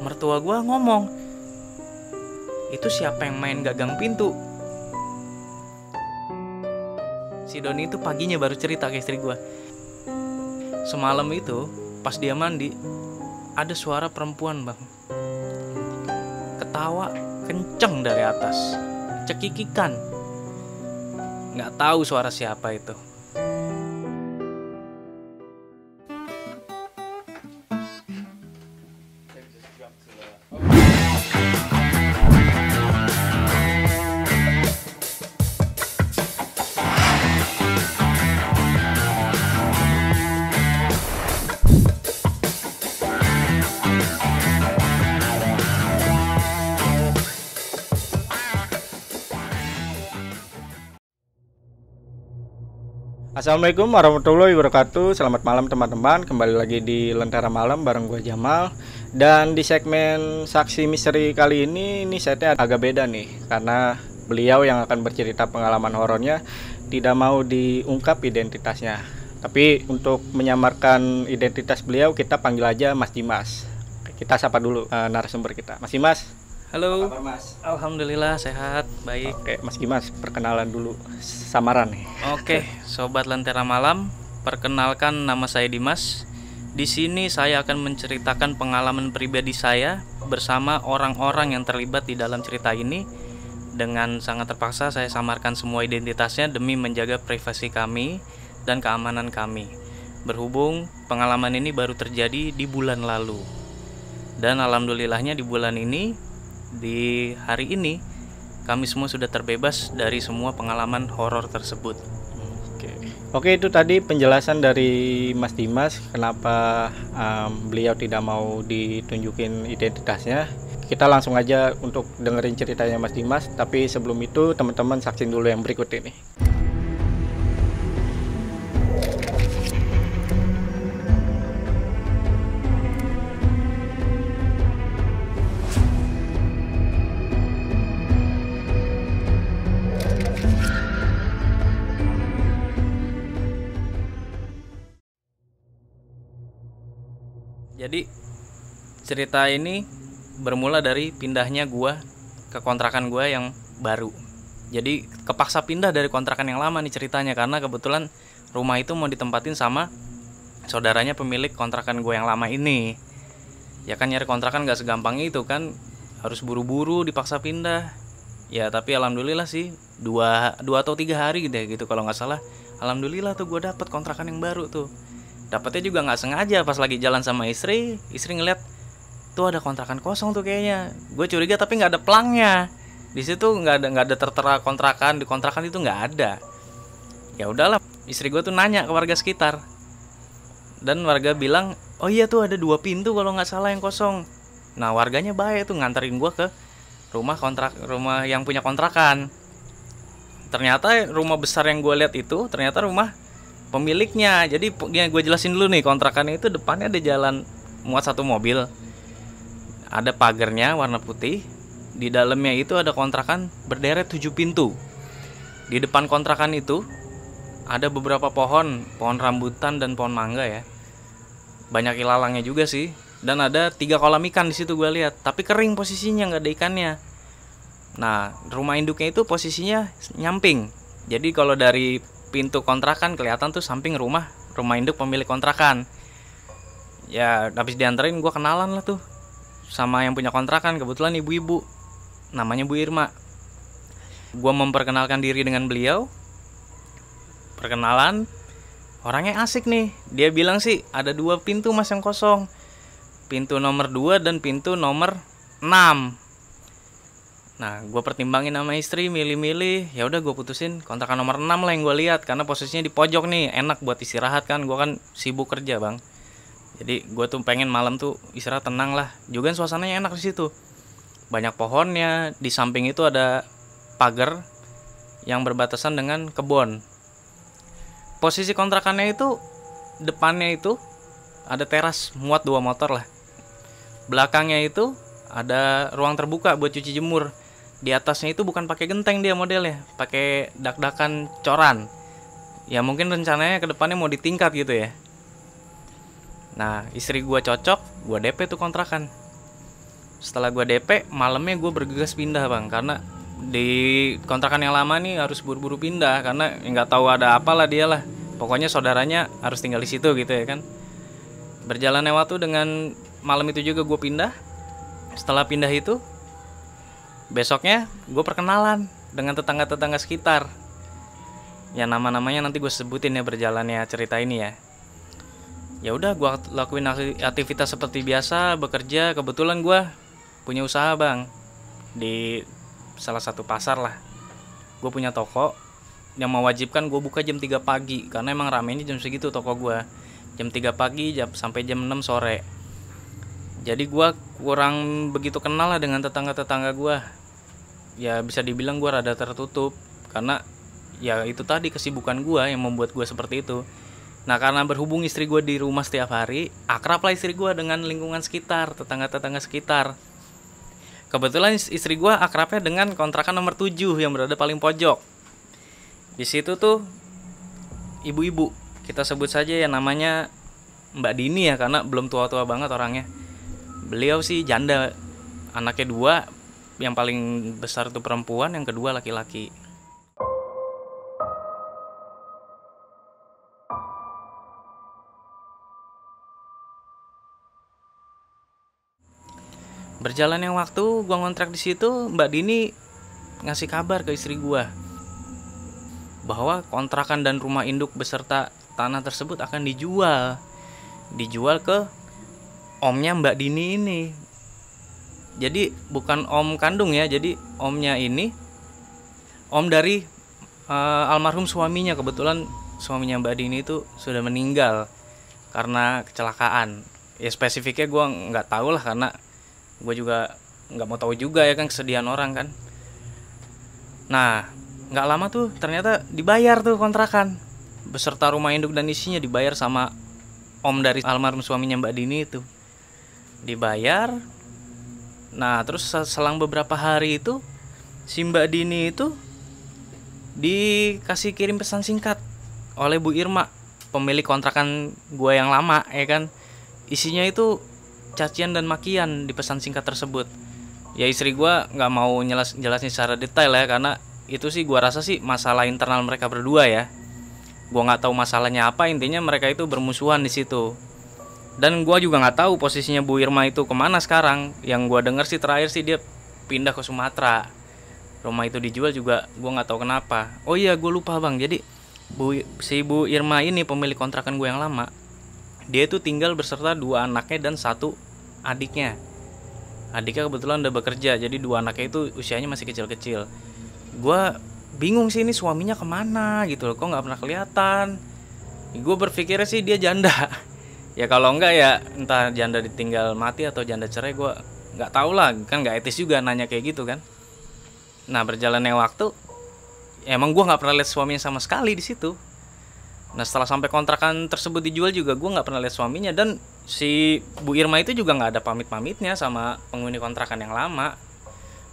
mertua gue ngomong, itu siapa yang main gagang pintu? Si Doni itu paginya baru cerita ke istri gue, semalam itu pas dia mandi ada suara perempuan bang, ketawa kenceng dari atas, cekikikan. Nggak tahu suara siapa itu. Assalamualaikum warahmatullahi wabarakatuh. Selamat malam teman-teman. Kembali lagi di Lentera Malam bareng gue Jamal. Dan di segmen Saksi Misteri kali ini setnya agak beda nih, karena beliau yang akan bercerita pengalaman horornya tidak mau diungkap identitasnya. Tapi untuk menyamarkan identitas beliau, kita panggil aja Mas Dimas. Kita sapa dulu narasumber kita. Mas Dimas. Halo. Apa kabar, Mas? Alhamdulillah sehat, baik. Oke, Mas Dimas, perkenalan dulu samaran nih. Oke, sobat Lentera Malam, perkenalkan nama saya Dimas. Di sini saya akan menceritakan pengalaman pribadi saya bersama orang-orang yang terlibat di dalam cerita ini. Dengan sangat terpaksa saya samarkan semua identitasnya demi menjaga privasi kami dan keamanan kami. Berhubung pengalaman ini baru terjadi di bulan lalu. Dan alhamdulillahnya di bulan ini, di hari ini, kami semua sudah terbebas dari semua pengalaman horor tersebut. Oke, itu tadi penjelasan dari Mas Dimas kenapa beliau tidak mau ditunjukin identitasnya. Kita langsung aja untuk dengerin ceritanya Mas Dimas. Tapi sebelum itu teman-teman saksin dulu yang berikut ini. Jadi cerita ini bermula dari pindahnya gua ke kontrakan gua yang baru. Jadi kepaksa pindah dari kontrakan yang lama nih ceritanya, karena kebetulan rumah itu mau ditempatin sama saudaranya pemilik kontrakan gua yang lama ini. Ya kan nyari kontrakan gak segampang itu kan, harus buru-buru dipaksa pindah. Ya tapi alhamdulillah sih 2 atau 3 hari gitu kalau nggak salah. Alhamdulillah tuh gua dapet kontrakan yang baru tuh. Dapatnya juga nggak sengaja pas lagi jalan sama istri ngeliat tuh ada kontrakan kosong tuh kayaknya. Gue curiga tapi nggak ada pelangnya. Di situ nggak ada tertera kontrakan, di kontrakan itu nggak ada. Ya udahlah, istri gue tuh nanya ke warga sekitar. Dan warga bilang, oh iya tuh ada 2 pintu kalau nggak salah yang kosong. Nah warganya baik tuh nganterin gue ke rumah yang punya kontrakan. Ternyata rumah besar yang gue lihat itu ternyata rumah pemiliknya. Jadi yang gue jelasin dulu nih, kontrakannya itu depannya ada jalan muat 1 mobil, ada pagarnya warna putih. Di dalamnya itu ada kontrakan berderet 7 pintu. Di depan kontrakan itu ada beberapa pohon rambutan dan pohon mangga ya. Banyak ilalangnya juga sih. Dan ada 3 kolam ikan di situ gue lihat, tapi kering posisinya, nggak ada ikannya. Nah rumah induknya itu posisinya nyamping. Jadi kalau dari pintu kontrakan kelihatan tuh samping rumah induk pemilik kontrakan. Ya habis dianterin gue kenalan lah tuh sama yang punya kontrakan, kebetulan ibu-ibu, namanya Bu Irma. Gue memperkenalkan diri dengan beliau. Perkenalan, orangnya asik nih. Dia bilang sih ada 2 pintu mas yang kosong, pintu nomor 2 dan pintu nomor 6. Nah, gue pertimbangin sama istri, milih-milih. Ya udah gue putusin kontrakan nomor 6 lah yang gue lihat, karena posisinya di pojok nih, enak buat istirahat kan. Gue kan sibuk kerja bang. Jadi gue tuh pengen malam tuh istirahat tenang lah. Juga suasananya enak di situ. Banyak pohonnya. Di samping itu ada pagar yang berbatasan dengan kebun. Posisi kontrakannya itu depannya itu ada teras muat 2 motor lah. Belakangnya itu ada ruang terbuka buat cuci jemur. Di atasnya itu bukan pakai genteng dia modelnya, pakai dak-dakan coran. Ya mungkin rencananya ke depannya mau ditingkat gitu ya. Nah istri gue cocok, gue DP tuh kontrakan. Setelah gue DP, malamnya gue bergegas pindah bang, karena di kontrakan yang lama nih harus buru-buru pindah karena nggak tahu ada apalah dia lah. Pokoknya saudaranya harus tinggal di situ gitu ya kan. Berjalannya waktu dengan malam itu juga gue pindah. Setelah pindah itu, besoknya gue perkenalan dengan tetangga-tetangga sekitar. Ya nama-namanya nanti gue sebutin ya berjalannya cerita ini ya. Ya udah gue lakuin aktivitas seperti biasa, bekerja. Kebetulan gue punya usaha bang di salah satu pasar lah. Gue punya toko yang mewajibkan gue buka jam 3 pagi karena emang ramenya jam segitu toko gue. Jam 3 pagi sampai jam 6 sore. Jadi gue kurang begitu kenal lah dengan tetangga-tetangga gue. Ya bisa dibilang gue rada tertutup karena ya itu tadi kesibukan gue yang membuat gue seperti itu. Nah karena berhubung istri gue di rumah setiap hari, akrab lah istri gue dengan lingkungan sekitar, tetangga-tetangga sekitar. Kebetulan istri gue akrabnya dengan kontrakan nomor 7 yang berada paling pojok. Di situ tuh ibu-ibu, kita sebut saja ya namanya Mbak Dini ya karena belum tua-tua banget orangnya. Beliau sih janda, anaknya 2, yang paling besar itu perempuan, yang kedua laki-laki. Berjalannya waktu, gua ngontrak di situ, Mbak Dini ngasih kabar ke istri gua bahwa kontrakan dan rumah induk beserta tanah tersebut akan dijual ke omnya Mbak Dini ini. Jadi bukan om kandung ya, jadi omnya ini om dari almarhum suaminya. Kebetulan suaminya Mbak Dini itu sudah meninggal karena kecelakaan. Ya spesifiknya gua nggak tahu lah karena gue juga nggak mau tahu juga ya kan, kesedihan orang kan. Nah nggak lama tuh ternyata dibayar tuh kontrakan beserta rumah induk dan isinya, dibayar sama om dari almarhum suaminya Mbak Dini itu, dibayar. Nah terus selang beberapa hari itu si Mbak Dini itu dikasih kirim pesan singkat oleh Bu Irma, pemilik kontrakan gue yang lama ya kan. Isinya itu cacian dan makian di pesan singkat tersebut. Ya istri gue nggak mau jelasin secara detail ya karena itu sih gue rasa sih masalah internal mereka berdua ya. Gue nggak tahu masalahnya apa, intinya mereka itu bermusuhan di situ. Dan gue juga nggak tahu posisinya Bu Irma itu kemana sekarang. Yang gue dengar sih terakhir sih dia pindah ke Sumatera. Rumah itu dijual juga gue nggak tahu kenapa. Oh iya gue lupa bang, jadi si Bu Irma ini pemilik kontrakan gue yang lama, dia itu tinggal beserta 2 anaknya dan 1 adiknya. Adiknya kebetulan udah bekerja, jadi 2 anaknya itu usianya masih kecil-kecil. Gue bingung sih ini suaminya kemana gitu loh, kok nggak pernah kelihatan. Gue berpikirnya sih dia janda. Ya kalau enggak ya entah janda ditinggal mati atau janda cerai, gue nggak tahu lah, kan nggak etis juga nanya kayak gitu kan. Nah berjalannya waktu, emang gue nggak pernah lihat suaminya sama sekali di situ. Nah setelah sampai kontrakan tersebut dijual juga gue nggak pernah lihat suaminya, dan si Bu Irma itu juga nggak ada pamit-pamitnya sama penghuni kontrakan yang lama.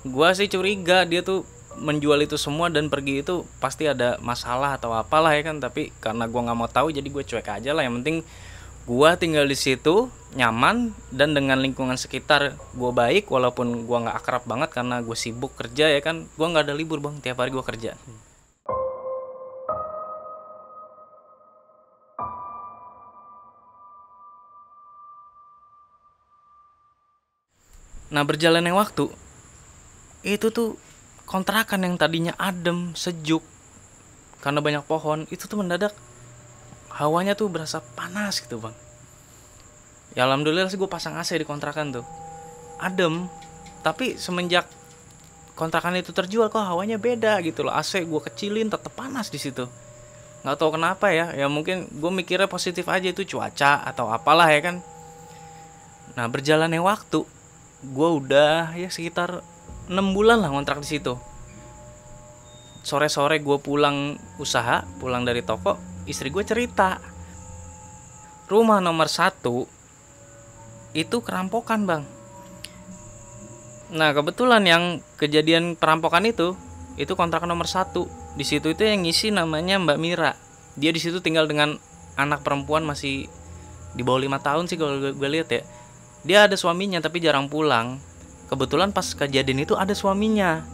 Gue sih curiga dia tuh menjual itu semua dan pergi itu pasti ada masalah atau apalah ya kan. Tapi karena gue nggak mau tahu jadi gue cuek aja lah. Yang penting gue tinggal di situ nyaman dan dengan lingkungan sekitar gue baik, walaupun gue nggak akrab banget karena gue sibuk kerja ya kan. Gue nggak ada libur bang, tiap hari gue kerja. Nah berjalannya waktu, itu tuh kontrakan yang tadinya adem, sejuk karena banyak pohon, itu tuh mendadak hawanya tuh berasa panas gitu bang. Ya alhamdulillah sih gue pasang AC di kontrakan tuh, adem. Tapi semenjak kontrakan itu terjual kok hawanya beda gitu loh. AC gue kecilin tetap panas di situ. Nggak tahu kenapa ya. Ya mungkin gue mikirnya positif aja, itu cuaca atau apalah ya kan. Nah berjalannya waktu, gue udah ya sekitar 6 bulan lah ngontrak di situ. Sore-sore gue pulang usaha, pulang dari toko, istri gue cerita rumah nomor 1 itu kerampokan bang. Nah kebetulan yang kejadian perampokan itu kontrakan nomor 1. Di situ itu yang ngisi namanya Mbak Mira. Dia di situ tinggal dengan anak perempuan masih di bawah 5 tahun sih kalau gue lihat ya. Dia ada suaminya tapi jarang pulang kebetulan pas kejadian itu ada suaminya.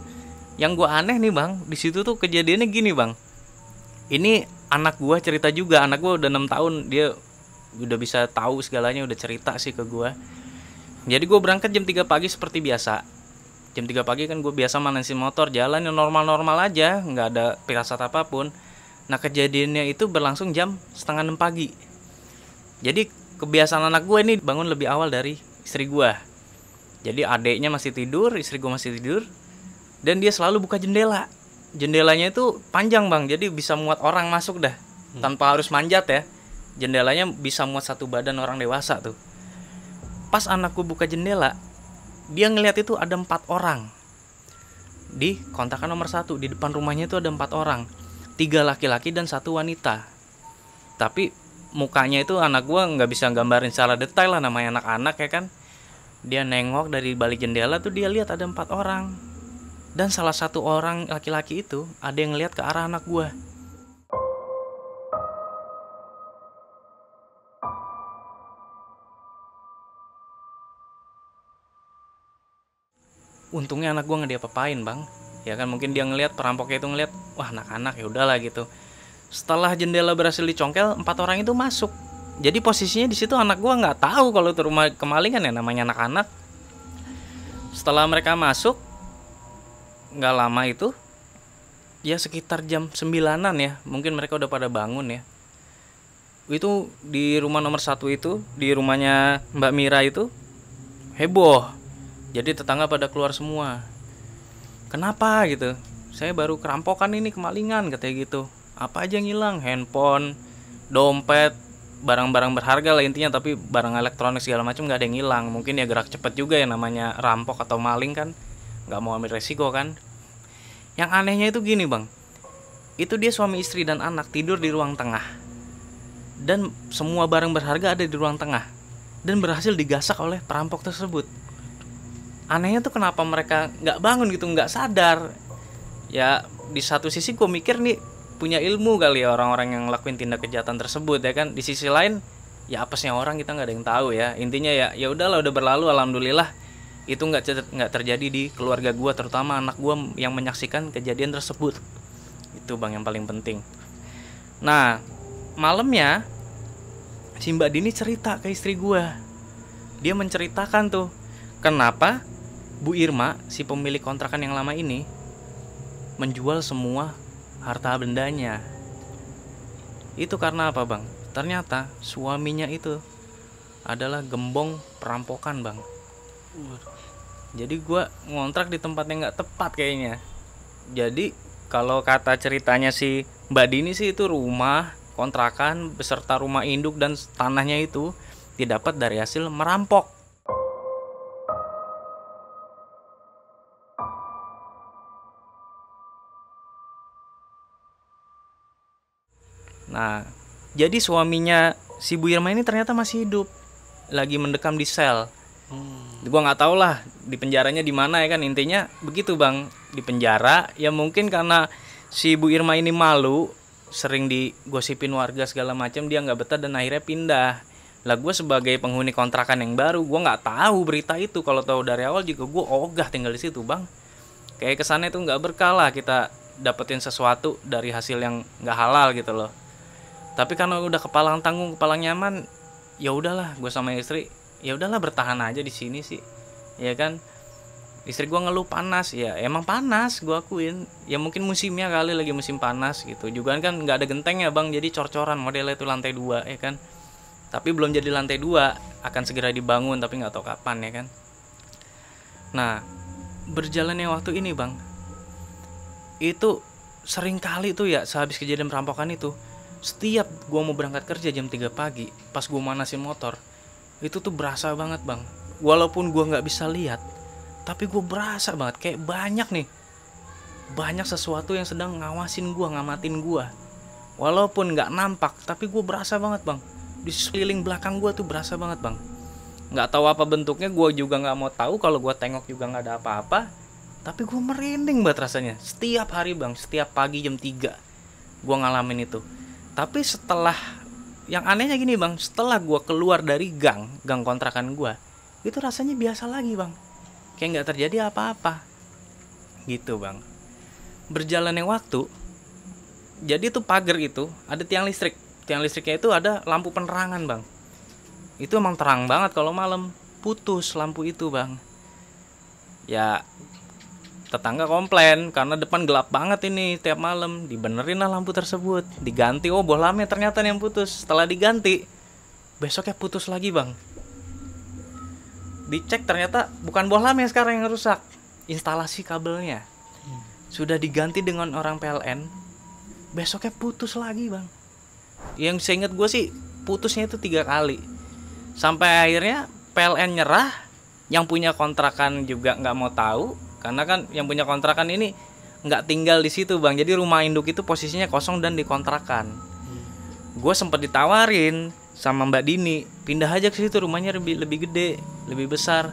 Yang gue aneh nih bang, di situ tuh kejadiannya gini bang. Ini anak gue cerita juga, anak gue udah 6 tahun, dia udah bisa tahu segalanya, udah cerita sih ke gue. Jadi gue berangkat jam 3 pagi seperti biasa. Jam 3 pagi kan gue biasa manasin motor, jalan yang normal-normal aja, nggak ada pirasat apapun. Nah kejadiannya itu berlangsung jam setengah 6 pagi. Jadi kebiasaan anak gue ini bangun lebih awal dari istri gue. Jadi adeknya masih tidur, istri gue masih tidur, dan dia selalu buka jendela. Jendelanya itu panjang bang, jadi bisa muat orang masuk dah, tanpa harus manjat ya. Jendelanya bisa muat satu badan orang dewasa tuh. Pas anakku buka jendela, dia ngelihat itu ada 4 orang di kontrakan nomor 1. Di depan rumahnya itu ada 4 orang, 3 laki-laki dan 1 wanita. Tapi mukanya itu anak gua nggak bisa gambarin secara detail lah, namanya anak-anak ya kan. Dia nengok dari balik jendela tuh, dia lihat ada 4 orang, dan salah satu orang laki-laki itu ada yang ngelihat ke arah anak gua. Untungnya anak gua nggak diapa-apain bang, ya kan. Mungkin dia ngelihat perampoknya itu ngelihat, wah anak-anak ya udahlah gitu. Setelah jendela berhasil dicongkel, 4 orang itu masuk. Jadi posisinya di situ anak gua nggak tahu kalau itu rumah kemalingan ya, namanya anak-anak. Setelah mereka masuk, nggak lama itu, ya sekitar jam 9-an ya, mungkin mereka udah pada bangun ya. Itu di rumah nomor 1 itu, di rumahnya Mbak Mira itu heboh. Jadi tetangga pada keluar semua. Kenapa gitu? Saya baru kerampokan ini, kemalingan katanya gitu. Apa aja yang hilang? Handphone, dompet, barang-barang berharga lah intinya, tapi barang elektronik segala macam nggak ada yang hilang. Mungkin ya gerak cepet juga ya, namanya rampok atau maling kan, nggak mau ambil resiko kan. Yang anehnya itu gini bang, itu dia suami istri dan anak tidur di ruang tengah, dan semua barang berharga ada di ruang tengah, dan berhasil digasak oleh perampok tersebut. Anehnya tuh kenapa mereka nggak bangun gitu, nggak sadar. Ya di satu sisi gue mikir nih punya ilmu kali ya orang-orang yang ngelakuin tindak kejahatan tersebut ya kan. Di sisi lain ya apesnya orang, kita nggak ada yang tahu ya. Intinya ya udahlah, udah berlalu, alhamdulillah. Itu nggak terjadi di keluarga gue, terutama anak gue yang menyaksikan kejadian tersebut. Itu bang yang paling penting. Nah malamnya si Mbak Dini cerita ke istri gue. Dia menceritakan tuh kenapa Bu Irma, si pemilik kontrakan yang lama ini, menjual semua harta bendanya. Itu karena apa bang? Ternyata suaminya itu adalah gembong perampokan bang. Jadi gue ngontrak di tempat yang gak tepat kayaknya. Jadi kalau kata ceritanya si Mbak Dini sih, itu rumah kontrakan beserta rumah induk dan tanahnya itu didapat dari hasil merampok. Nah, jadi suaminya si Bu Irma ini ternyata masih hidup, lagi mendekam di sel. Gua nggak tahu lah di penjaranya di mana ya kan, intinya begitu bang, di penjara. Ya mungkin karena si Bu Irma ini malu, sering digosipin warga segala macam, dia nggak betah dan akhirnya pindah. Lah gue sebagai penghuni kontrakan yang baru, gue nggak tahu berita itu. Kalau tahu dari awal juga gue ogah tinggal di situ bang. Kayak kesannya itu nggak berkah lah kita dapetin sesuatu dari hasil yang nggak halal gitu loh. Tapi karena udah kepalang tanggung, kepalang nyaman, ya udahlah, gue sama istri, ya udahlah bertahan aja di sini sih, ya kan. Istri gue ngeluh panas, ya emang panas, gue akuin. Ya mungkin musimnya kali, lagi musim panas gitu. Juga kan nggak ada gentengnya bang, jadi cor-coran modelnya itu lantai 2 ya kan. Tapi belum jadi lantai 2, akan segera dibangun tapi nggak tahu kapan ya kan. Nah, berjalannya waktu ini bang, itu sering kali tuh ya sehabis kejadian perampokan itu, setiap gue mau berangkat kerja jam 3 pagi, pas gue manasin motor, itu tuh berasa banget bang. Walaupun gue gak bisa lihat, tapi gue berasa banget kayak banyak sesuatu yang sedang ngawasin gue, ngamatin gue. Walaupun gak nampak, tapi gue berasa banget bang. Di sekeliling belakang gue tuh berasa banget bang. Gak tahu apa bentuknya, gue juga gak mau tahu. Kalau gue tengok juga gak ada apa-apa, tapi gue merinding banget rasanya. Setiap hari bang, setiap pagi jam 3 gue ngalamin itu. Tapi setelah, yang anehnya gini bang, setelah gue keluar dari gang kontrakan gue, itu rasanya biasa lagi bang. kayak nggak terjadi apa-apa gitu bang. Berjalannya waktu, jadi tuh pagar itu ada tiang listriknya itu ada lampu penerangan bang. Itu emang terang banget kalau malam. Putus lampu itu bang. Ya tetangga komplain karena depan gelap banget ini tiap malam. Dibenerin lah lampu tersebut, diganti. Oh bohlamnya ternyata yang putus. Setelah diganti, besoknya putus lagi bang. Dicek ternyata bukan bohlamnya sekarang yang rusak, instalasi kabelnya. Sudah diganti dengan orang PLN, besoknya putus lagi bang. Yang saya ingat gue sih putusnya itu 3 kali. Sampai akhirnya PLN nyerah, yang punya kontrakan juga nggak mau tahu. Karena kan yang punya kontrakan ini nggak tinggal di situ bang, jadi rumah induk itu posisinya kosong dan dikontrakan. Gue sempat ditawarin sama Mbak Dini, pindah aja ke situ, rumahnya lebih gede, lebih besar.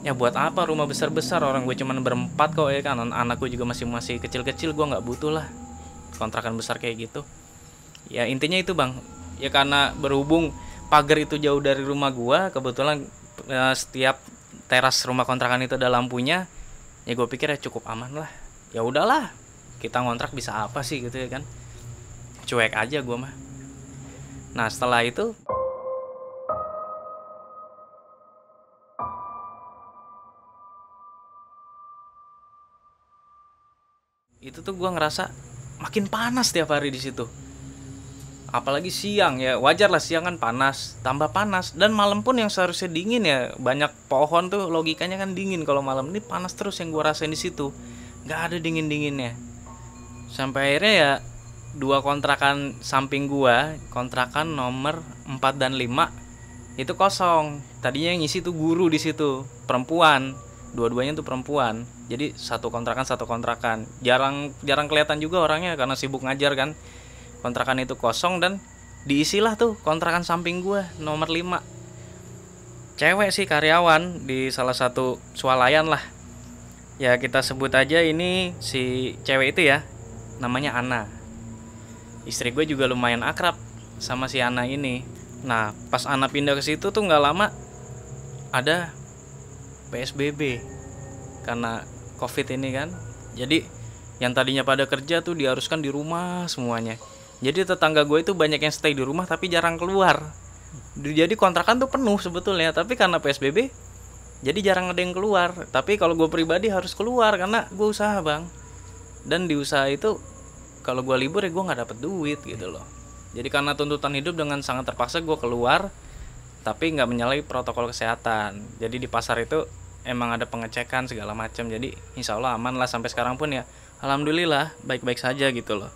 Ya buat apa rumah besar-besar, orang gue cuman berempat kok ya kan, anak gue juga masih kecil-kecil, gue nggak butuh lah kontrakan besar kayak gitu. Ya intinya itu bang, ya karena berhubung pagar itu jauh dari rumah gue, kebetulan setiap teras rumah kontrakan itu ada lampunya. Ya gue pikir ya cukup aman lah. Ya udahlah, kita ngontrak bisa apa sih gitu ya kan. Cuek aja gue mah. Nah setelah itu tuh gue ngerasa makin panas tiap hari di situ. Apalagi siang ya, wajar lah siang kan panas, tambah panas. Dan malam pun yang seharusnya dingin ya, banyak pohon tuh logikanya kan dingin. Kalau malam ini panas terus yang gue rasain di situ, nggak ada dingin-dinginnya. Sampai akhirnya ya 2 kontrakan samping gue, kontrakan nomor 4 dan 5 itu kosong. Tadinya yang ngisi tuh guru di situ, perempuan. Dua-duanya tuh perempuan. Jadi satu kontrakan. Jarang kelihatan juga orangnya karena sibuk ngajar kan. Kontrakan itu kosong dan diisilah tuh kontrakan samping gue nomor 5. Cewek sih, karyawan di salah satu swalayan lah. Ya kita sebut aja ini si cewek itu ya, namanya Ana. Istri gue juga lumayan akrab sama si Ana ini. Nah pas Ana pindah ke situ tuh nggak lama ada PSBB karena COVID ini kan. Jadi yang tadinya pada kerja tuh diharuskan di rumah semuanya. Jadi tetangga gue itu banyak yang stay di rumah tapi jarang keluar. Jadi kontrakan tuh penuh sebetulnya, tapi karena PSBB jadi jarang ada yang keluar. Tapi kalau gue pribadi harus keluar karena gue usaha bang. Dan di usaha itu kalau gue libur ya gue nggak dapet duit gitu loh. Jadi karena tuntutan hidup dengan sangat terpaksa gue keluar, tapi nggak menyalahi protokol kesehatan. Jadi di pasar itu emang ada pengecekan segala macam. Jadi insya Allah aman lah sampai sekarang pun ya. Alhamdulillah baik-baik saja gitu loh.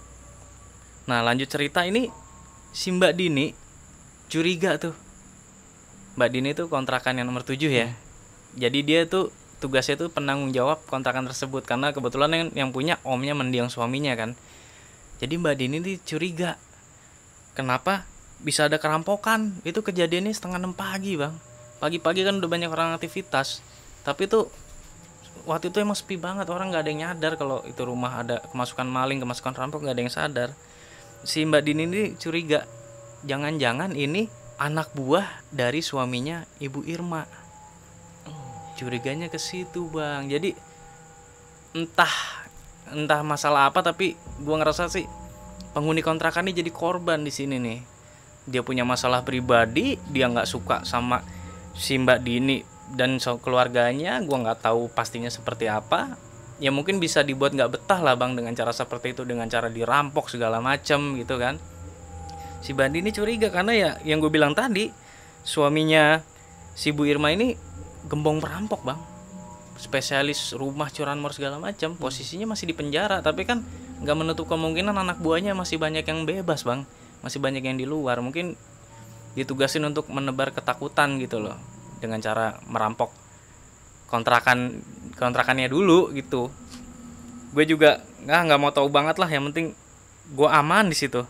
Nah lanjut cerita ini, si Mbak Dini curiga tuh. Mbak Dini tuh kontrakan yang nomor 7 ya. Jadi dia tuh tugasnya tuh penanggung jawab kontrakan tersebut. Karena kebetulan yang punya omnya mendiang suaminya kan. Jadi Mbak Dini tuh curiga, kenapa bisa ada kerampokan. Itu kejadiannya 5:30 pagi bang. Pagi-pagi kan udah banyak orang aktivitas. Tapi tuh waktu itu emang sepi banget. Orang gak ada yang nyadar kalau itu rumah ada kemasukan maling, kemasukan rampok, gak ada yang sadar. Si Mbak Dini ini curiga, jangan-jangan ini anak buah dari suaminya Ibu Irma. Curiganya ke situ bang. Jadi entah masalah apa, tapi gua ngerasa sih penghuni kontrakan ini jadi korban di sini nih. Dia punya masalah pribadi, dia nggak suka sama si Mbak Dini dan keluarganya. Gua nggak tahu pastinya seperti apa. Ya mungkin bisa dibuat nggak betah lah bang dengan cara seperti itu, dengan cara dirampok segala macam gitu kan. Si Bandi ini curiga karena ya yang gue bilang tadi, suaminya si Bu Irma ini gembong perampok bang, spesialis rumah curanmor segala macam. Posisinya masih di penjara, tapi kan nggak menutup kemungkinan anak buahnya masih banyak yang bebas bang, masih banyak yang di luar. Mungkin ditugasin untuk menebar ketakutan gitu loh, dengan cara merampok kontrakannya dulu gitu. Gue juga nggak mau tahu banget lah, yang penting gue aman di situ.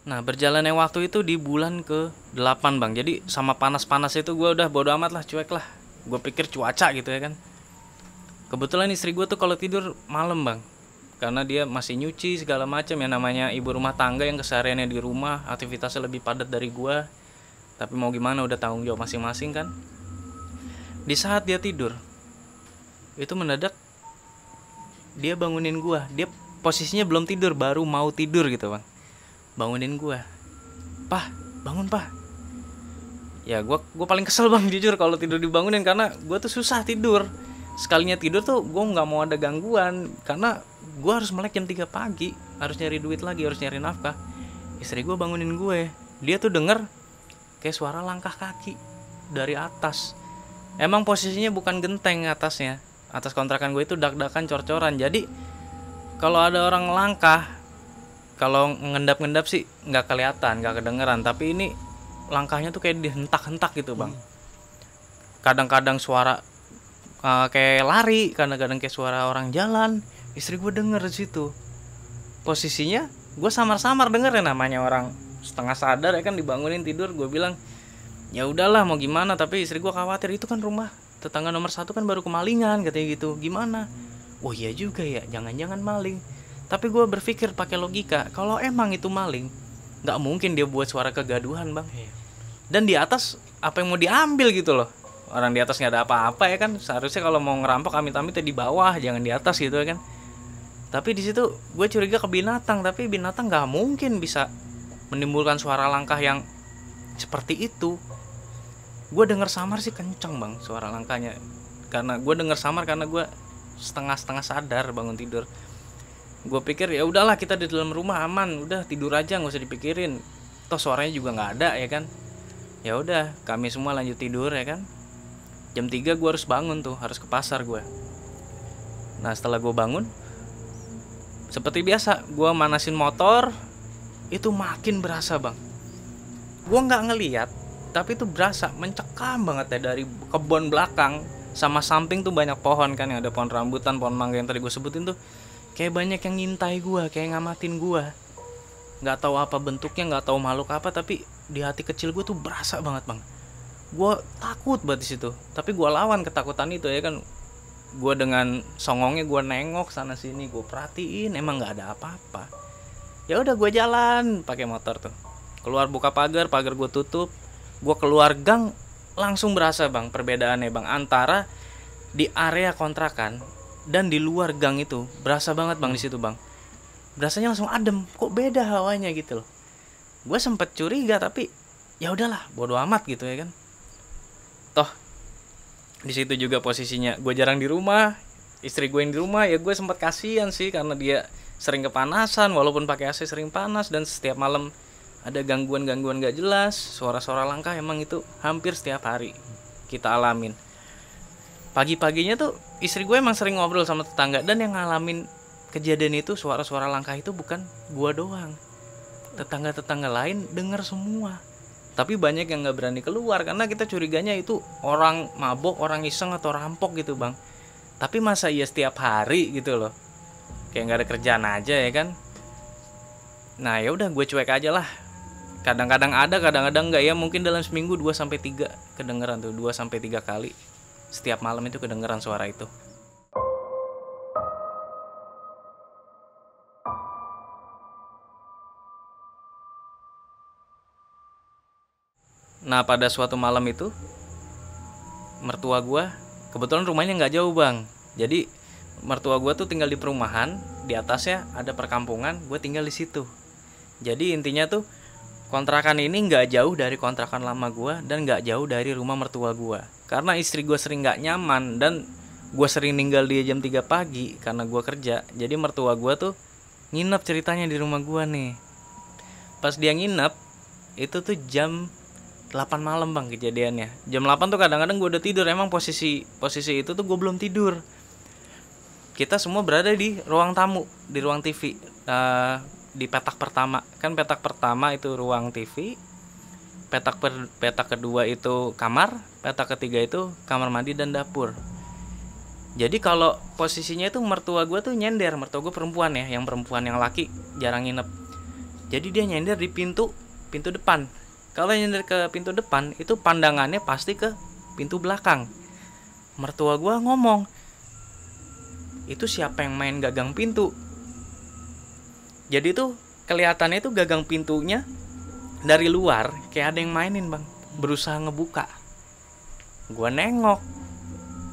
Nah berjalannya waktu itu di bulan ke-8 bang. Jadi sama panas-panas itu gue udah bodo amat lah, cuek lah. Gue pikir cuaca gitu ya kan. Kebetulan istri gue tuh kalau tidur malam bang, karena dia masih nyuci segala macam ya, namanya ibu rumah tangga yang kesehariannya di rumah, aktivitasnya lebih padat dari gua. Tapi mau gimana, udah tanggung jawab masing-masing kan. Di saat dia tidur, itu mendadak dia bangunin gua. Dia posisinya belum tidur, baru mau tidur gitu bang. Bangunin gua, "Pah, bangun pah." Ya gua paling kesel bang jujur kalau tidur dibangunin, karena gua tuh susah tidur. Sekalinya tidur tuh gue nggak mau ada gangguan, karena gue harus melek jam 3 pagi, harus nyari duit lagi, harus nyari nafkah. Istri gue bangunin gue, dia tuh denger kayak suara langkah kaki dari atas. Emang posisinya bukan genteng atasnya, atas kontrakan gue itu dak-dakan cor-coran. Jadi kalau ada orang langkah, kalau ngendap-ngendap sih nggak kelihatan, nggak kedengeran, tapi ini langkahnya tuh kayak dihentak-hentak gitu bang. Kadang-kadang suara kayak lari, kadang-kadang kayak suara orang jalan. Istri gue denger di situ. Posisinya gue samar-samar denger ya, namanya orang setengah sadar ya kan, dibangunin tidur. Gue bilang ya udahlah mau gimana, tapi istri gue khawatir, itu kan rumah tetangga nomor 1 kan baru kemalingan katanya gitu. Gimana? Oh iya juga ya, jangan-jangan maling. Tapi gue berpikir pakai logika, kalau emang itu maling, nggak mungkin dia buat suara kegaduhan bang. Dan di atas apa yang mau diambil gitu loh. Orang di atas nggak ada apa-apa ya kan. Seharusnya kalau mau ngerampok amit-amit di bawah, jangan di atas gitu ya kan. Tapi di situ gue curiga ke binatang, tapi binatang nggak mungkin bisa menimbulkan suara langkah yang seperti itu. Gue denger samar sih kenceng bang suara langkahnya, karena gue denger samar karena gue setengah sadar bangun tidur. Gue pikir ya udahlah, kita di dalam rumah aman, udah tidur aja nggak usah dipikirin, toh suaranya juga nggak ada ya kan. Ya udah, kami semua lanjut tidur ya kan. Jam 3 gue harus bangun tuh, harus ke pasar gue. Nah setelah gue bangun, seperti biasa gue manasin motor. Itu makin berasa bang. Gue gak ngeliat, tapi itu berasa mencekam banget ya. Dari kebun belakang sama samping tuh banyak pohon kan, yang ada pohon rambutan, pohon mangga yang tadi gue sebutin tuh. Kayak banyak yang ngintai gue, kayak ngamatin gue. Gak tahu apa bentuknya, gak tahu makhluk apa, tapi di hati kecil gue tuh berasa banget bang. Gue takut banget di situ, tapi gue lawan ketakutan itu ya kan. Gue dengan songongnya gue nengok sana sini, gue perhatiin, emang nggak ada apa-apa. Ya udah gue jalan pakai motor tuh, keluar buka pagar gue tutup. Gue keluar gang, langsung berasa bang perbedaannya bang, antara di area kontrakan dan di luar gang itu berasa banget bang di situ bang. Berasanya langsung adem, kok beda hawanya gitu loh. Gue sempet curiga, tapi ya udahlah bodo amat gitu ya kan. Toh di situ juga posisinya gue jarang di rumah, istri gue yang di rumah. Ya gue sempat kasihan sih, karena dia sering kepanasan, walaupun pakai AC sering panas. Dan setiap malam ada gangguan gak jelas, suara-suara langkah. Emang itu hampir setiap hari kita alamin. Pagi-paginya tuh istri gue emang sering ngobrol sama tetangga, dan yang ngalamin kejadian itu, suara-suara langkah itu bukan gue doang, tetangga-tetangga lain denger semua. Tapi banyak yang gak berani keluar, karena kita curiganya itu orang mabok, orang iseng, atau rampok gitu bang. Tapi masa iya setiap hari gitu loh, kayak gak ada kerjaan aja ya kan. Nah ya udah gue cuek aja lah. Kadang-kadang ada, kadang-kadang enggak ya. Mungkin dalam seminggu 2-3 kedengeran tuh, 2-3 kali. Setiap malam itu kedengeran suara itu. Nah pada suatu malam itu, mertua gue, kebetulan rumahnya gak jauh bang. Jadi mertua gue tuh tinggal di perumahan, di atasnya ada perkampungan, gue tinggal di situ. Jadi intinya tuh kontrakan ini gak jauh dari kontrakan lama gue, dan gak jauh dari rumah mertua gue. Karena istri gue sering gak nyaman, dan gue sering ninggal dia jam 3 pagi karena gue kerja. Jadi mertua gue tuh nginep ceritanya di rumah gue nih. Pas dia nginep, itu tuh jam 8 malam bang kejadiannya. Jam 8 tuh kadang-kadang gue udah tidur. Emang posisi itu tuh gue belum tidur. Kita semua berada di ruang tamu, di ruang TV, di petak pertama. Kan petak pertama itu ruang TV, petak kedua itu kamar, petak ketiga itu kamar mandi dan dapur. Jadi kalau posisinya itu mertua gue tuh nyender. Mertua gue perempuan ya, yang perempuan, yang laki jarang nginep. Jadi dia nyender di pintu depan. Kalau nyender ke pintu depan, itu pandangannya pasti ke pintu belakang. Mertua gue ngomong, itu siapa yang main gagang pintu? Jadi tuh kelihatannya tuh gagang pintunya dari luar kayak ada yang mainin bang, berusaha ngebuka. Gue nengok,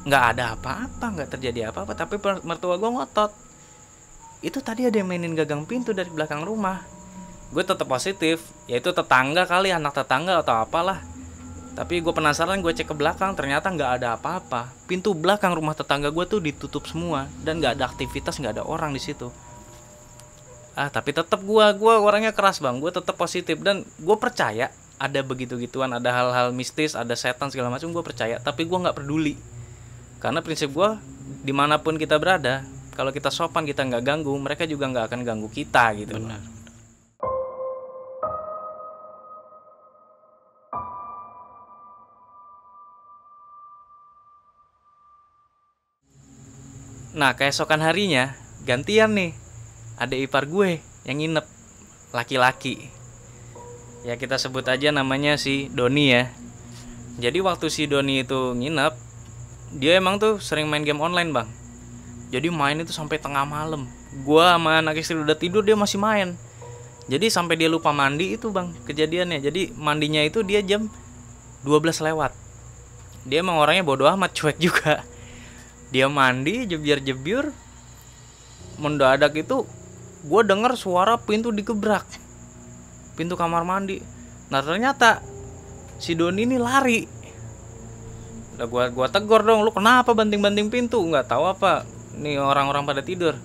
nggak ada apa-apa, nggak terjadi apa-apa. Tapi mertua gue ngotot, itu tadi ada yang mainin gagang pintu dari belakang rumah. Gue tetap positif, yaitu tetangga kali, anak tetangga atau apalah. Tapi gue penasaran, gue cek ke belakang, ternyata nggak ada apa-apa. Pintu belakang rumah tetangga gue tuh ditutup semua dan nggak ada aktivitas, nggak ada orang di situ. Tapi tetap gue orangnya keras bang, gue tetap positif dan gue percaya ada begitu-gituan, ada hal-hal mistis, ada setan segala macam, gue percaya. Tapi gue nggak peduli, karena prinsip gue dimanapun kita berada, kalau kita sopan, kita nggak ganggu, mereka juga nggak akan ganggu kita gitu. Benar. Nah keesokan harinya gantian nih, adik ipar gue yang nginep, laki-laki. Ya kita sebut aja namanya si Doni ya. Jadi waktu si Doni itu nginep, dia emang tuh sering main game online bang. Jadi main itu sampai tengah malam. Gua sama anak istri udah tidur, dia masih main. Jadi sampai dia lupa mandi itu bang kejadiannya. Jadi mandinya itu dia jam 12 lewat. Dia emang orangnya bodoh amat, cuek juga. Dia mandi jebyur-jebyur, mendadak itu gue denger suara pintu digebrak, pintu kamar mandi. Nah ternyata si Doni ini lari. Udah gua tegur dong, lu kenapa banting-banting pintu? Nggak tahu apa, nih orang-orang pada tidur.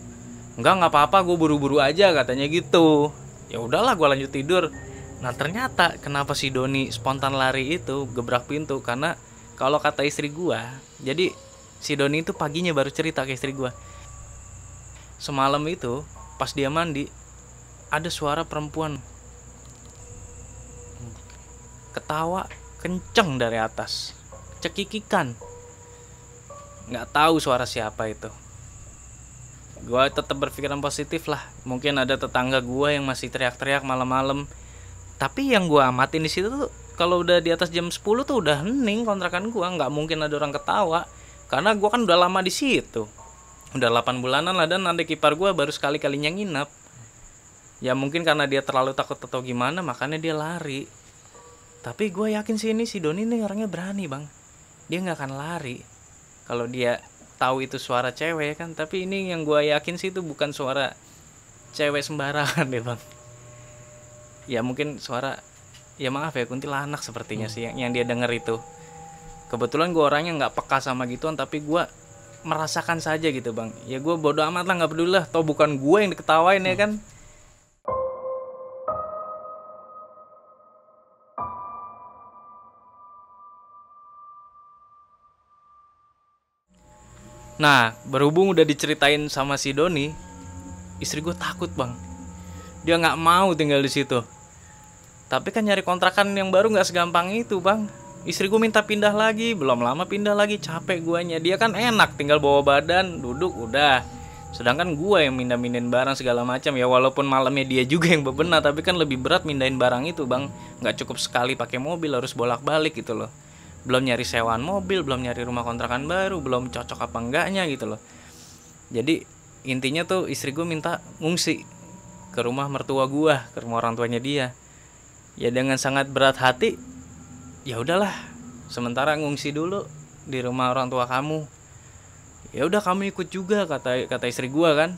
Nggak apa-apa, gue buru-buru aja katanya gitu. Ya udahlah, gue lanjut tidur. Nah ternyata kenapa si Doni spontan lari itu gebrak pintu, karena kalau kata istri gue, jadi si Doni itu paginya baru cerita ke istri gue, semalam itu pas dia mandi ada suara perempuan ketawa kenceng dari atas, cekikikan. Nggak tahu suara siapa itu. Gue tetap berpikiran positif lah, mungkin ada tetangga gue yang masih teriak-teriak malam-malam. Tapi yang gue amatin di situ tuh, kalau udah di atas jam 10 tuh udah hening kontrakan gue, nggak mungkin ada orang ketawa. Karena gue kan udah lama di situ, udah 8 bulanan lah, dan adik ipar gue baru sekali-kalinya nginep. Ya mungkin karena dia terlalu takut atau gimana, makanya dia lari. Tapi gue yakin sih ini si Doni nih orangnya berani bang. Dia nggak akan lari kalau dia tahu itu suara cewek kan. Tapi ini yang gue yakin sih itu bukan suara cewek sembarangan deh bang. Ya mungkin suara, ya maaf ya, kuntilanak sepertinya sih yang dia denger itu. Kebetulan gue orangnya nggak peka sama gituan, tapi gue merasakan saja gitu bang. Ya gue bodo amat lah, nggak peduli lah, toh bukan gue yang diketawain ya kan. Nah berhubung udah diceritain sama si Doni, istri gue takut bang. Dia nggak mau tinggal di situ. Tapi kan nyari kontrakan yang baru nggak segampang itu bang. Istri gue minta pindah lagi, belum lama pindah lagi, capek guanya. Dia kan enak tinggal bawa badan, duduk udah. Sedangkan gue yang mindah-mindahin barang segala macam. Ya walaupun malamnya dia juga yang bebenah, tapi kan lebih berat mindahin barang itu bang. Nggak cukup sekali pakai mobil, harus bolak-balik gitu loh. Belum nyari sewaan mobil, belum nyari rumah kontrakan baru, belum cocok apa enggaknya gitu loh. Jadi intinya tuh istri gue minta ngungsi ke rumah mertua gue, ke rumah orang tuanya dia. Ya dengan sangat berat hati, ya udahlah, sementara ngungsi dulu di rumah orang tua kamu. Ya udah kamu ikut juga, kata istri gue kan.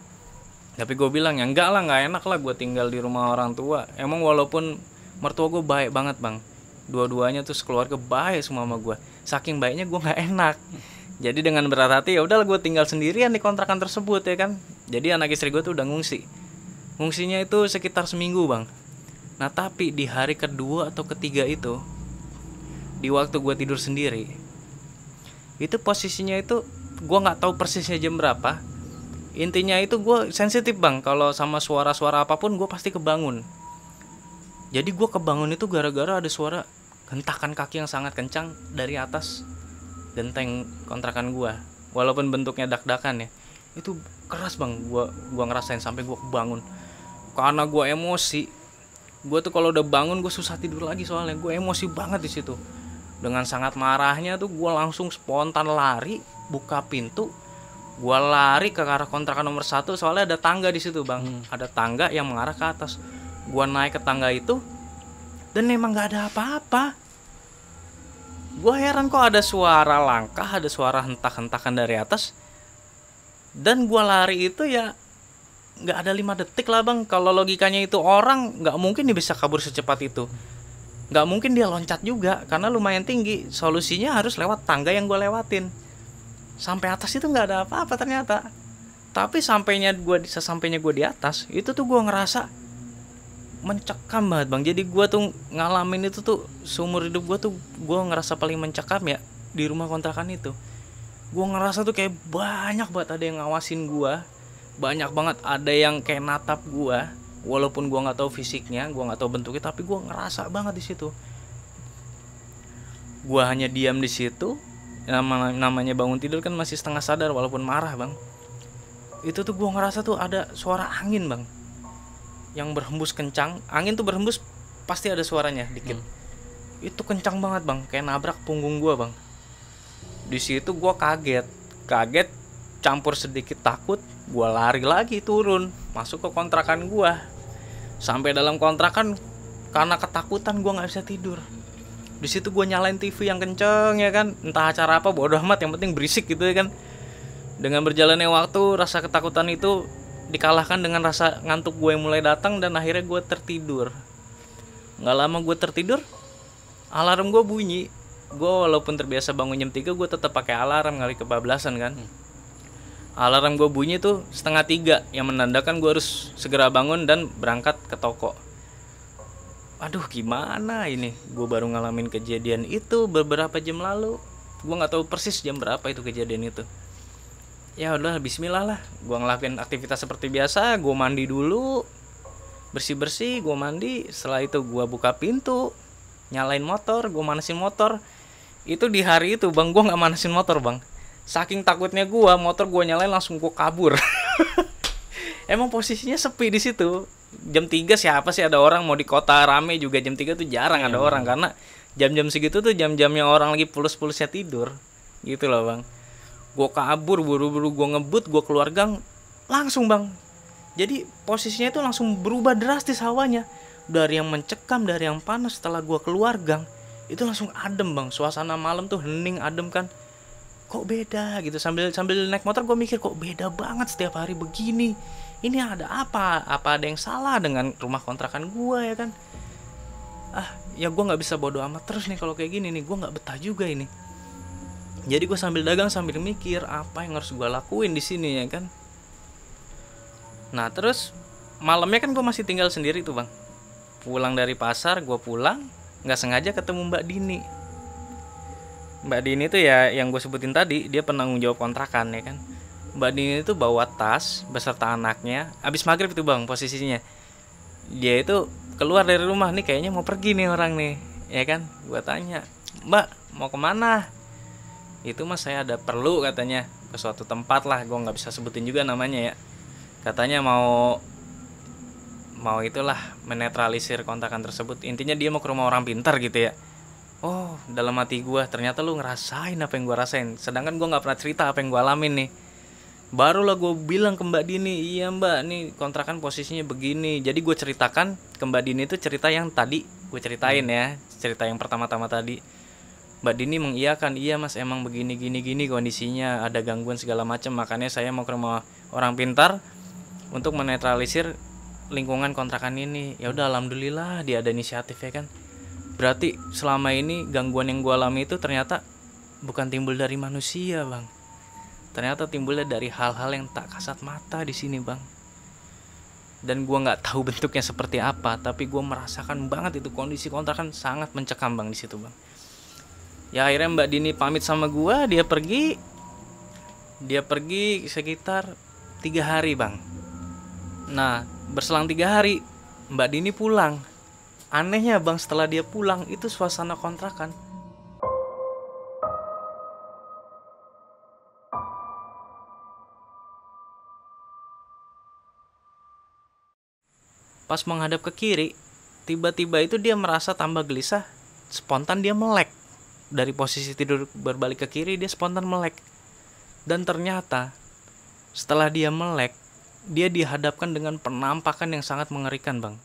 Tapi gue bilang ya enggak lah, nggak enak lah gue tinggal di rumah orang tua. Emang walaupun mertua gue baik banget bang, dua-duanya tuh sekeluarga baik semua sama gue. Saking baiknya gue nggak enak. Jadi dengan berat hati ya udahlah gue tinggal sendirian di kontrakan tersebut ya kan. Jadi anak istri gue tuh udah ngungsi. Ngungsinya itu sekitar seminggu bang. Nah tapi di hari kedua atau ketiga itu, di waktu gue tidur sendiri, itu posisinya itu gue nggak tahu persisnya jam berapa. Intinya itu gue sensitif bang, kalau sama suara-suara apapun gue pasti kebangun. Jadi gue kebangun itu gara-gara ada suara hentakan kaki yang sangat kencang dari atas genteng kontrakan gue. Walaupun bentuknya dak-dakan ya, itu keras bang. Gue ngerasain sampai gue kebangun. Karena gue emosi, gue tuh kalau udah bangun gue susah tidur lagi, soalnya gue emosi banget di situ. Dengan sangat marahnya tuh gue langsung spontan lari, buka pintu, Gua lari ke arah kontrakan nomor 1 soalnya ada tangga di situ bang. Ada tangga yang mengarah ke atas. Gua naik ke tangga itu dan memang nggak ada apa-apa. Gua heran kok ada suara langkah, ada suara hentak-hentakan dari atas. Dan gua lari itu ya nggak ada 5 detik lah bang. Kalau logikanya itu orang nggak mungkin dia bisa kabur secepat itu. Nggak mungkin dia loncat juga karena lumayan tinggi. Solusinya harus lewat tangga yang gua lewatin. Sampai atas itu nggak ada apa-apa ternyata. Tapi sesampainya gue di atas itu tuh gue ngerasa mencekam banget bang. Jadi gue tuh ngalamin itu tuh seumur hidup gue tuh gue ngerasa paling mencekam ya di rumah kontrakan itu. Gue ngerasa tuh kayak banyak banget ada yang ngawasin gue, banyak banget ada yang kayak natap gue. Walaupun gue nggak tahu fisiknya, gue nggak tahu bentuknya, tapi gue ngerasa banget di situ. Gue hanya diam di situ. Namanya bangun tidur kan masih setengah sadar walaupun marah bang. Itu tuh gue ngerasa tuh ada suara angin bang, yang berhembus kencang. Angin tuh berhembus pasti ada suaranya dikit. Itu kencang banget bang, kayak nabrak punggung gue bang. Di situ gue kaget campur sedikit takut. Gue lari lagi turun masuk ke kontrakan gue. Sampai dalam kontrakan karena ketakutan gue nggak bisa tidur. Di situ gue nyalain TV yang kenceng ya kan, entah acara apa bodoh amat, yang penting berisik gitu ya kan. Dengan berjalannya waktu, rasa ketakutan itu dikalahkan dengan rasa ngantuk gue yang mulai datang, dan akhirnya gue tertidur. Nggak lama gue tertidur, alarm gue bunyi. Gue walaupun terbiasa bangun jam 3, gue tetap pakai alarm kali kebablasan kan. Alarm gue bunyi tuh 2:30, yang menandakan gue harus segera bangun dan berangkat ke toko. Aduh gimana ini, gue baru ngalamin kejadian itu beberapa jam lalu. Gue gak tahu persis jam berapa itu kejadian itu. Ya udah bismillah lah, gue ngelakuin aktivitas seperti biasa. Gue mandi dulu, bersih-bersih, gue mandi. Setelah itu gue buka pintu, nyalain motor, gue manasin motor. Itu di hari itu bang, gue gak manasin motor bang. Saking takutnya gue, motor gue nyalain langsung gue kabur. Emang posisinya sepi di situ. Jam 3 siapa sih ada orang, mau di kota rame juga jam 3 tuh jarang ada orang. Karena jam-jam segitu tuh jam-jamnya orang lagi pulus-pulusnya tidur. Gitu loh bang. Gue kabur, buru-buru gue ngebut, gue keluar gang. Langsung bang. Jadi posisinya itu langsung berubah drastis hawanya. Dari yang mencekam, dari yang panas, setelah gue keluar gang, itu langsung adem bang. Suasana malam tuh hening, adem kan. Kok beda gitu. Sambil naik motor gue mikir, kok beda banget setiap hari begini. Ini ada apa ada yang salah dengan rumah kontrakan gue ya kan. Ya gue gak bisa bodo amat terus nih kalau kayak gini nih. Gue gak betah juga ini. Jadi gue sambil dagang sambil mikir apa yang harus gue lakuin di sini ya kan. Nah terus malamnya kan gue masih tinggal sendiri tuh bang. Pulang dari pasar, gue pulang gak sengaja ketemu Mbak Dini. Mbak Dini tuh ya yang gue sebutin tadi, dia penanggung jawab kontrakan ya kan. Mbak Dini itu bawa tas beserta anaknya. Abis maghrib itu bang posisinya. Dia itu keluar dari rumah nih, kayaknya mau pergi nih orang nih ya kan. Gue tanya, Mbak mau kemana? Itu mas saya ada perlu katanya ke suatu tempat lah. Gue gak bisa sebutin juga namanya ya. Katanya mau itulah menetralisir kontrakan tersebut. Intinya dia mau ke rumah orang pintar gitu ya. Oh dalam hati gue, ternyata lu ngerasain apa yang gue rasain. Sedangkan gue gak pernah cerita apa yang gue alamin nih. Barulah gue bilang ke Mbak Dini, iya mbak nih kontrakan posisinya begini. Jadi gue ceritakan ke Mbak Dini itu cerita yang tadi gue ceritain ya. Cerita yang pertama-tama tadi. Mbak Dini mengiyakan, iya mas emang begini gini kondisinya, ada gangguan segala macam. Makanya saya mau ke rumah orang pintar untuk menetralisir lingkungan kontrakan ini. Ya udah alhamdulillah dia ada inisiatif ya kan. Berarti selama ini gangguan yang gue alami itu ternyata bukan timbul dari manusia bang. Ternyata timbulnya dari hal-hal yang tak kasat mata di sini bang. Dan gue nggak tahu bentuknya seperti apa, tapi gue merasakan banget itu kondisi kontrakan sangat mencekam bang di situ bang. Ya akhirnya Mbak Dini pamit sama gue, dia pergi sekitar 3 hari bang. Nah berselang 3 hari Mbak Dini pulang. Anehnya bang, setelah dia pulang itu suasana kontrakan pas menghadap ke kiri, tiba-tiba itu dia merasa tambah gelisah. Spontan dia melek. Dari posisi tidur berbalik ke kiri, dia spontan melek. Dan ternyata Setelah dia melek, dia dihadapkan dengan penampakan yang sangat mengerikan, Bang.